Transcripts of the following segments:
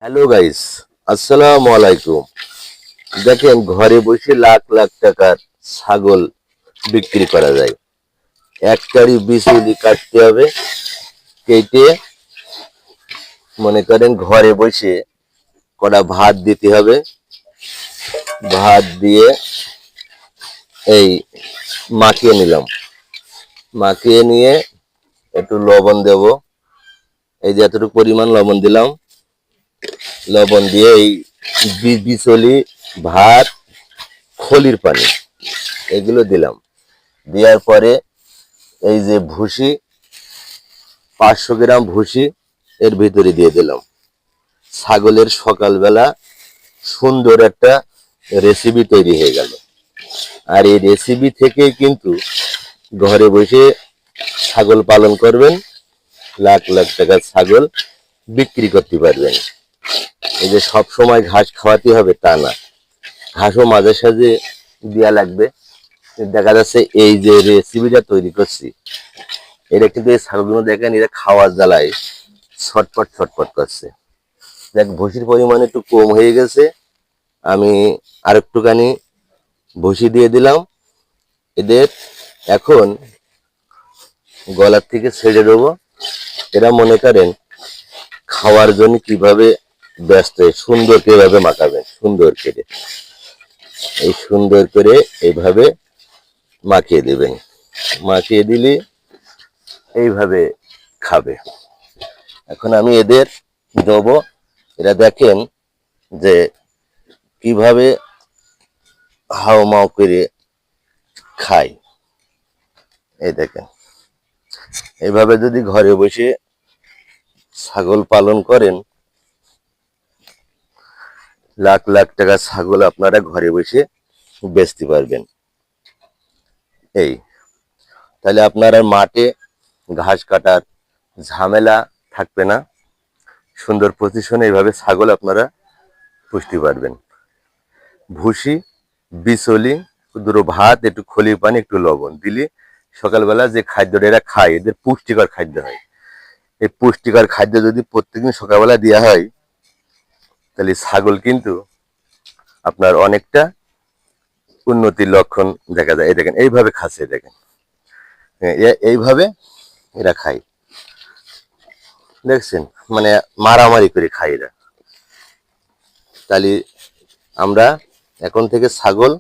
Hello guys, আসসালামু আলাইকুম। দেখেন, ঘরে বসে লাখ লাখ টাকার ছাগল বিক্রি করা যায়। একটারই বিচুলি কাটতে হবে, কেটে মনে করেন ঘরে বসে কটা ভাত দিতে হবে। ভাত দিয়ে এই মাখিয়ে নিলাম, মাখিয়ে নিয়ে একটু লবণ দেব। এই যে এতটুকু পরিমাণ লবণ দিলাম। লবণ দিয়ে এই বিচলি, ভাত, খলির পানি এগুলো দিলাম। দেওয়ার পরে এই যে ভুসি, 500 গ্রাম ভুসি এর ভিতরে দিয়ে দিলাম। ছাগলের সকালবেলা সুন্দর একটা রেসিপি তৈরি হয়ে গেল। আর এই রেসিপি থেকেই কিন্তু ঘরে বসে ছাগল পালন করবেন, লাখ লাখ টাকার ছাগল বিক্রি করতে পারবেন। এই যে সব সময় ঘাস খাওয়াতে হবে তা না, ঘাসও মাঝে সাঝে দেওয়া লাগবে। দেখা যাচ্ছে এই যে রেসিপিটা তৈরি করছি, এটা কিন্তু এই ছাগলগুলো দেখেন, এরা খাওয়ার জ্বালায় ছটপট ছটপট করছে। দেখ, ভুসির পরিমাণ একটু কম হয়ে গেছে, আমি আরেকটুখানি ভুসি দিয়ে দিলাম এদের। এখন গলার থেকে ছেড়ে দেবো। এরা মনে করেন খাওয়ার জন্য কিভাবে ব্যস্ত, সুন্দর কিভাবে মাখাবেন, সুন্দর করে এই সুন্দর করে এইভাবে মাখিয়ে দিবেন। মাখিয়ে দিলে এইভাবে খাবে। এখন আমি এদের দেবো। এরা দেখেন যে কিভাবে হাও মাও করে খায়। এই দেখেন, এইভাবে যদি ঘরে বসে ছাগল পালন করেন, লাখ লাখ টাকা ছাগল আপনারা ঘরে বসে বেচতে পারবেন। এই তাহলে আপনার আর মাঠে ঘাস কাটার ঝামেলা থাকবে না। সুন্দর পজিশনে এইভাবে ছাগল আপনারা পুষতে পারবেন। ভুসি, বিচলি, দুটো ভাত, একটু খলির পানি, একটু লবণ দিলে সকালবেলা যে খাদ্যটা এরা খায়, এদের পুষ্টিকর খাদ্য হয়। এই পুষ্টিকর খাদ্য যদি প্রত্যেকদিন সকালবেলা দেওয়া হয়, তাহলে ছাগল কিন্তু আপনার অনেকটা উন্নতির লক্ষণ দেখা যায়। এই দেখেন এইভাবে খাচ্ছে, দেখেন এইভাবে এরা খায়, দেখছেন, মানে মারামারি করে খায় এরা। তাহলে আমরা এখন থেকে ছাগল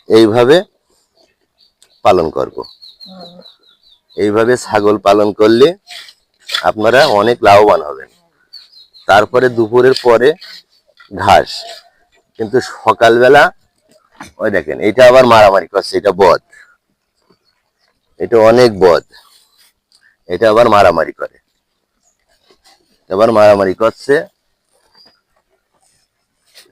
এইভাবে পালন করব। এইভাবে ছাগল পালন করলে আপনারা অনেক লাভবান হবেন। তারপরে দুপুরের পরে ঘাস, কিন্তু সকালবেলা ওই দেখেন এটা আবার মারামারি করছে, এটা বদ, এটা অনেক বদ, এটা আবার মারামারি করে, আবার মারামারি করছে,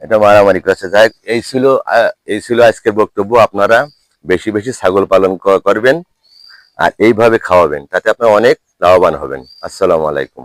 এটা মারামারি করছে। যাই হোক, এই ছিল আজকের বক্তব্য। আপনারা বেশি বেশি ছাগল পালন করবেন আর এইভাবে খাওয়াবেন, তাতে আপনারা অনেক লাভবান হবেন। আসসালামু আলাইকুম।